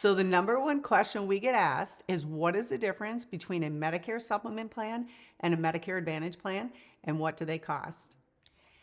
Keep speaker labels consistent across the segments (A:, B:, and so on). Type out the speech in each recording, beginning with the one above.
A: So the number one question we get asked is, what is the difference between a Medicare Supplement plan and a Medicare Advantage plan, and what do they cost?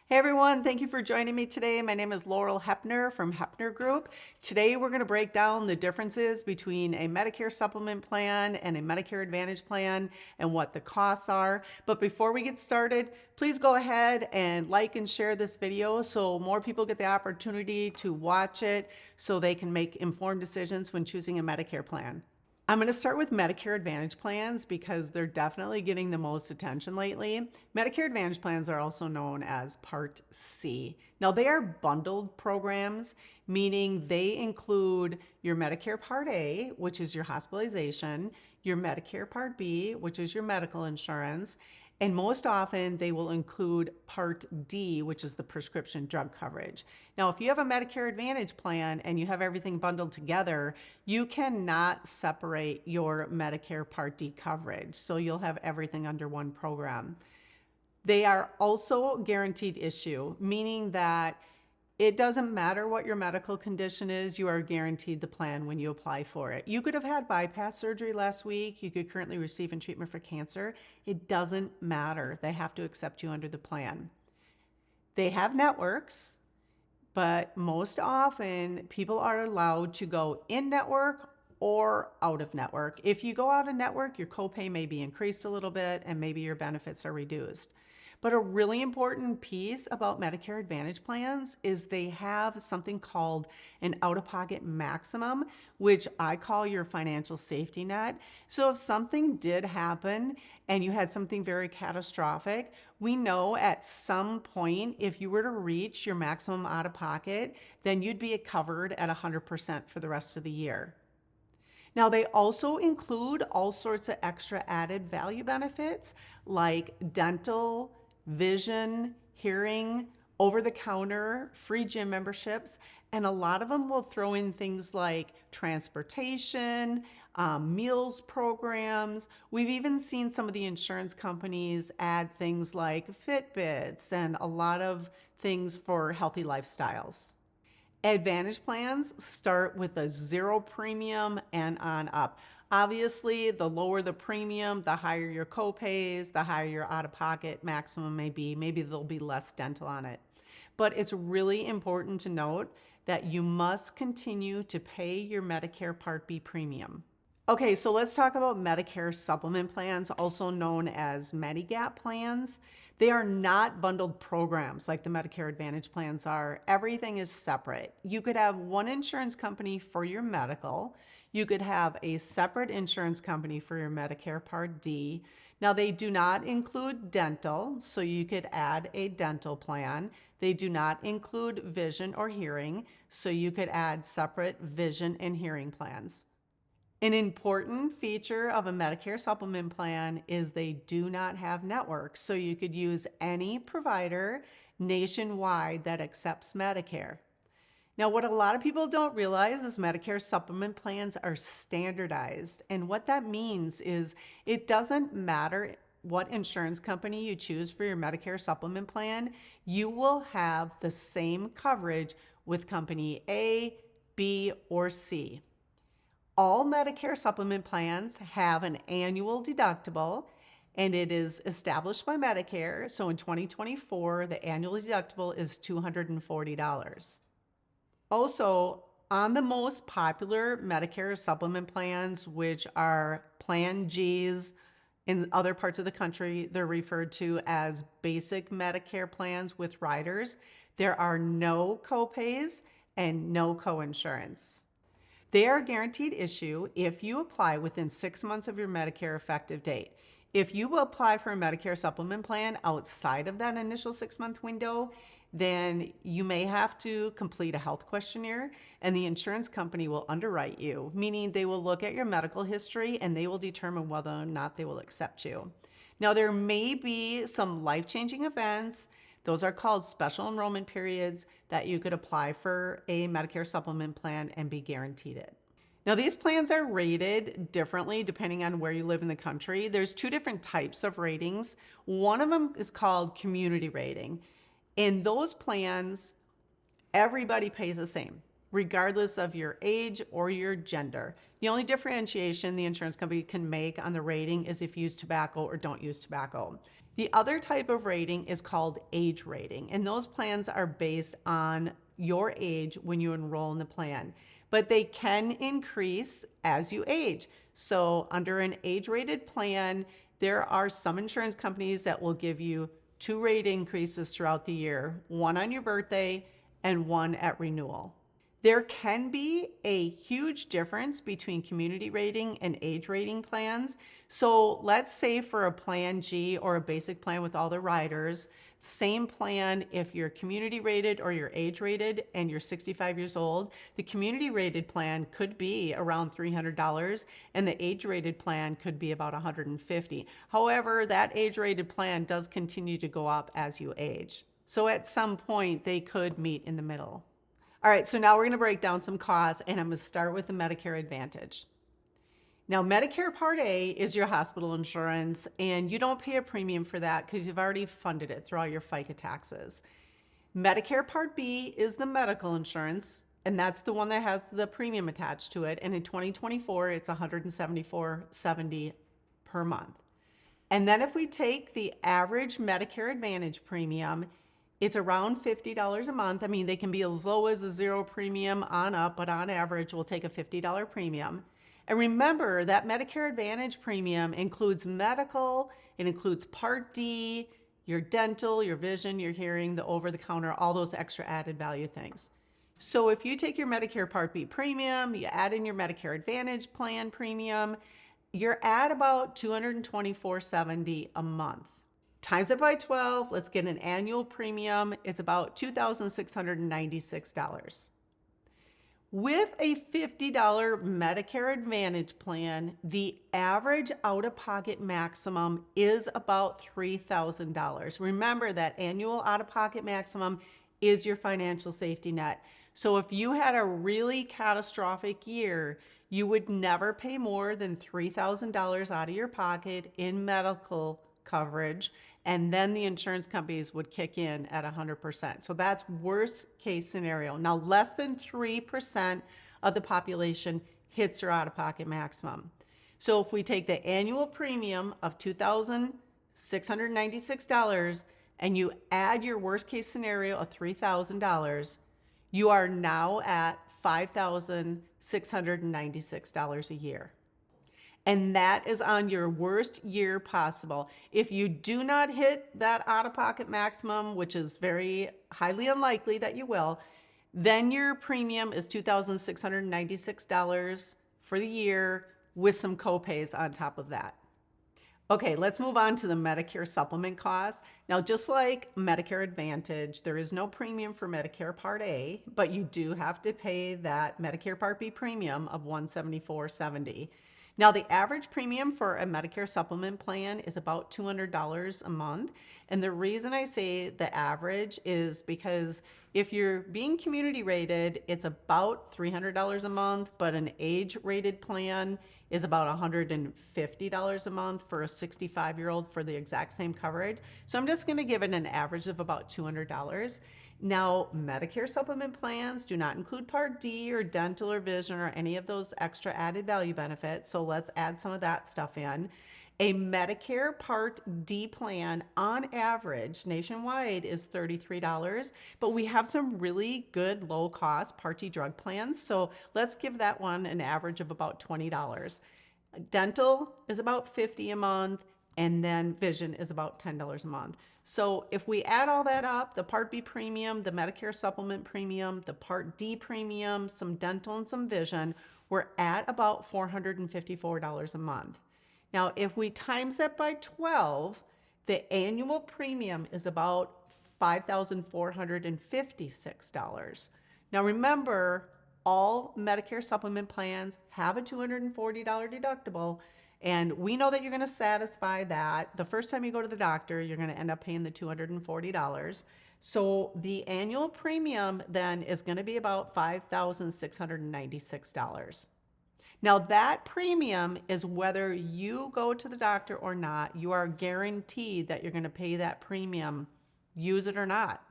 A: Hey everyone, thank you for joining me today. My name is Laurel Heppner from Heppner Group. Today we're going to break down the differences between a Medicare Supplement plan and a Medicare Advantage plan and what the costs are. But before we get started, please go ahead and like and share this video so more people get the opportunity to watch it so they can make informed decisions when choosing a Medicare plan. I'm going to start with Medicare Advantage plans because they're definitely getting the most attention lately. Medicare Advantage plans are also known as Part C. Now, they are bundled programs, meaning they include your Medicare Part A, which is your hospitalization, your Medicare Part B, which is your medical insurance, and most often they will include Part D, which is the prescription drug coverage. Now, if you have a Medicare Advantage plan and you have everything bundled together, you cannot separate your Medicare Part D coverage. So you'll have everything under one program. They are also guaranteed issue, meaning that it doesn't matter what your medical condition is, you are guaranteed the plan when you apply for it. You could have had bypass surgery last week. You could currently receive treatment for cancer. It doesn't matter. They have to accept you under the plan. They have networks, but most often people are allowed to go in network or out of network. If you go out of network, your copay may be increased a little bit and maybe your benefits are reduced. But a really important piece about Medicare Advantage plans is they have something called an out-of-pocket maximum, which I call your financial safety net. So if something did happen and you had something very catastrophic, we know at some point, if you were to reach your maximum out-of-pocket, then you'd be covered at 100% for the rest of the year. Now, they also include all sorts of extra added value benefits like dental, vision, hearing, over-the-counter, free gym memberships, and a lot of them will throw in things like transportation, meals programs. We've even seen some of the insurance companies add things like Fitbits and a lot of things for healthy lifestyles. Advantage plans start with a zero premium and on up. Obviously, the lower the premium, the higher your copays, the higher your out-of-pocket maximum may be. Maybe there'll be less dental on it. But it's really important to note that you must continue to pay your Medicare Part B premium. Okay, so let's talk about Medicare Supplement plans, also known as Medigap plans. They are not bundled programs like the Medicare Advantage plans are. Everything is separate. You could have one insurance company for your medical. You could have a separate insurance company for your Medicare Part D. Now, they do not include dental, so you could add a dental plan. They do not include vision or hearing, so you could add separate vision and hearing plans. An important feature of a Medicare Supplement plan is they do not have networks, so you could use any provider nationwide that accepts Medicare. Now, what a lot of people don't realize is Medicare Supplement plans are standardized, and what that means is it doesn't matter what insurance company you choose for your Medicare Supplement plan, you will have the same coverage with company A, B, or C. All Medicare Supplement plans have an annual deductible, and it is established by Medicare. So in 2024, the annual deductible is $240. Also, on the most popular Medicare Supplement plans, which are Plan Gs, in other parts of the country, they're referred to as basic Medicare plans with riders. There are no copays and no coinsurance. They are guaranteed issue if you apply within 6 months of your Medicare effective date. If you apply for a Medicare Supplement plan outside of that initial 6-month window, then you may have to complete a health questionnaire and the insurance company will underwrite you, meaning they will look at your medical history and they will determine whether or not they will accept you. Now, there may be some life-changing events. Those are called special enrollment periods that you could apply for a Medicare Supplement plan and be guaranteed it. Now, these plans are rated differently depending on where you live in the country. There's two different types of ratings. One of them is called community rating. In those plans, everybody pays the same. regardless of your age or your gender. The only differentiation the insurance company can make on the rating is if you use tobacco or don't use tobacco. The other type of rating is called age rating, and those plans are based on your age when you enroll in the plan, but they can increase as you age. So under an age-rated plan, there are some insurance companies that will give you 2 rate increases throughout the year, one on your birthday and one at renewal. There can be a huge difference between community rating and age rating plans. So let's say for a plan G or a basic plan with all the riders, same plan if you're community rated or you're age rated and you're 65 years old, the community rated plan could be around $300 and the age rated plan could be about $150. However, that age rated plan does continue to go up as you age. So at some point they could meet in the middle. All right, so now we're going to break down some costs, and I'm going to start with the Medicare Advantage. Now, Medicare Part A is your hospital insurance, and you don't pay a premium for that because you've already funded it through all your FICA taxes. Medicare Part B is the medical insurance, and that's the one that has the premium attached to it. And in 2024, it's $174.70 per month. And then if we take the average Medicare Advantage premium, it's around $50 a month. I mean, they can be as low as a 0 premium on up, but on average, we'll take a $50 premium. And remember that Medicare Advantage premium includes medical, it includes Part D, your dental, your vision, your hearing, the over-the-counter, all those extra added value things. So if you take your Medicare Part B premium, you add in your Medicare Advantage plan premium, you're at about $224.70 a month. Times it by 12, let's get an annual premium. It's about $2,696. With a $50 Medicare Advantage plan, the average out-of-pocket maximum is about $3,000. Remember that annual out-of-pocket maximum is your financial safety net. So if you had a really catastrophic year, you would never pay more than $3,000 out of your pocket in medical coverage, and then the insurance companies would kick in at 100%. So that's worst case scenario. Now, less than 3% of the population hits their out-of-pocket maximum. So if we take the annual premium of $2,696 and you add your worst case scenario of $3,000, you are now at $5,696 a year. And that is on your worst year possible. If you do not hit that out-of-pocket maximum, which is very highly unlikely that you will, then your premium is $2,696 for the year with some copays on top of that. Okay, let's move on to the Medicare Supplement costs. Now, just like Medicare Advantage, there is no premium for Medicare Part A, but you do have to pay that Medicare Part B premium of $174.70. Now, the average premium for a Medicare Supplement plan is about $200 a month. And the reason I say the average is because if you're being community rated, it's about $300 a month, but an age rated plan is about $150 a month for a 65-year-old for the exact same coverage. So I'm just going to give it an average of about $200. Now, Medicare Supplement plans do not include Part D or dental or vision or any of those extra added value benefits. So let's add some of that stuff in. A Medicare Part D plan on average nationwide is $33, but we have some really good low cost Part D drug plans. So let's give that one an average of about $20. Dental is about $50 a month, and then vision is about $10 a month. So if we add all that up, the Part B premium, the Medicare Supplement premium, the Part D premium, some dental and some vision, we're at about $454 a month. Now, if we times that by 12, the annual premium is about $5,456. Now remember, all Medicare Supplement plans have a $240 deductible, and we know that you're going to satisfy that. The first time you go to the doctor, you're going to end up paying the $240. So the annual premium then is going to be about $5,696. Now that premium is whether you go to the doctor or not. You are guaranteed that you're going to pay that premium, use it or not.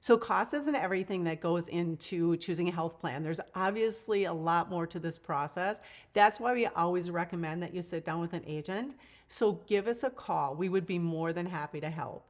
A: So cost isn't everything that goes into choosing a health plan. There's obviously a lot more to this process. That's why we always recommend that you sit down with an agent. So give us a call. We would be more than happy to help.